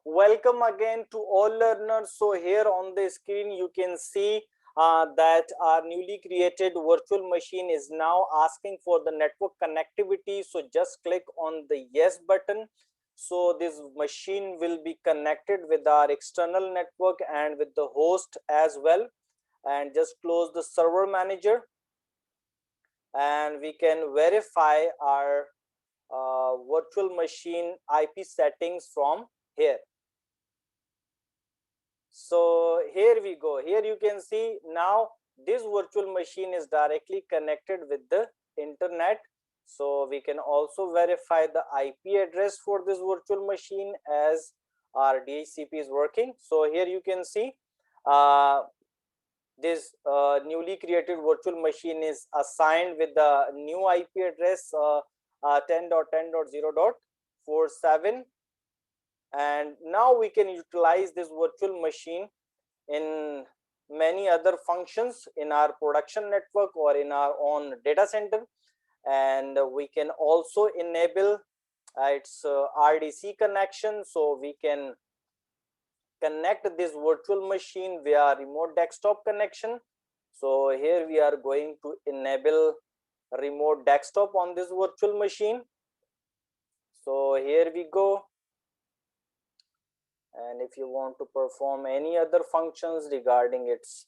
Welcome again to all learners. So here on the screen you can see that our newly created virtual machine is now asking for the network connectivity. So just click on the yes button. So this machine will be connected with our external network and with the host as well. And just close the server manager, and we can verify our virtual machine IP settings from here. So here we go. Here you can see now this virtual machine is directly connected with the internet. So we can also verify the IP address for this virtual machine as our DHCP is working. So here you can see this newly created virtual machine is assigned with the new IP address 10.10.0.47, and now we can utilize this virtual machine in many other functions in our production network or in our own data center. And we can also enable its RDC connection, so we can connect this virtual machine via remote desktop connection. So here we are going to enable remote desktop on this virtual machine. So here we go. And if you want to perform any other functions regarding its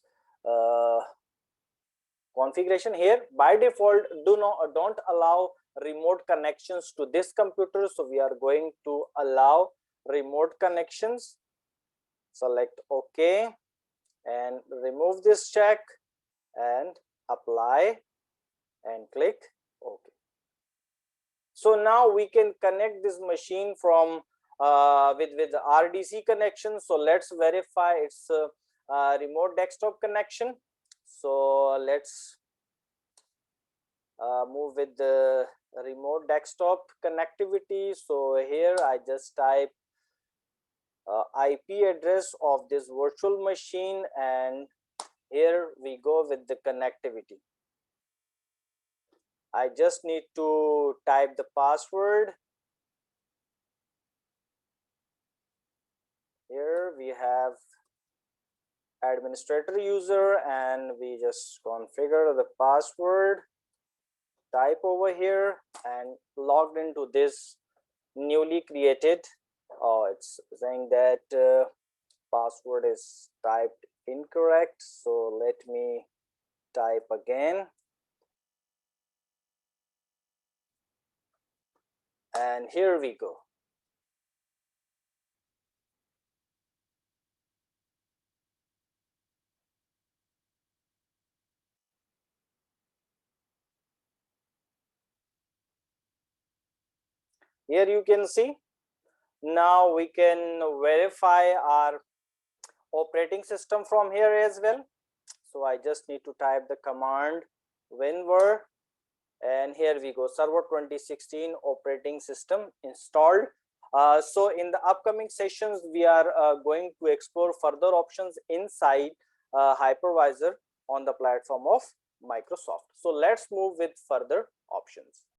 configuration, here by default don't allow remote connections to this computer. So we are going to allow remote connections. Select OK and remove this check and apply and click OK. So now we can connect this machine from with RDC connection. So let's verify its remote desktop connection. So let's move with the remote desktop connectivity. So here I just type IP address of this virtual machine, and here we go with the connectivity. I just need to type the password. Here we have administrator user, and we just configure the password, type over here, and logged into this newly created. Oh, it's saying that password is typed incorrect, so let me type again. And here we go. Here you can see now we can verify our operating system from here as well. So I just need to type the command vmware, and here we go, server 2016 operating system installed. So in the upcoming sessions we are going to explore further options inside hypervisor on the platform of Microsoft. So let's move with further options.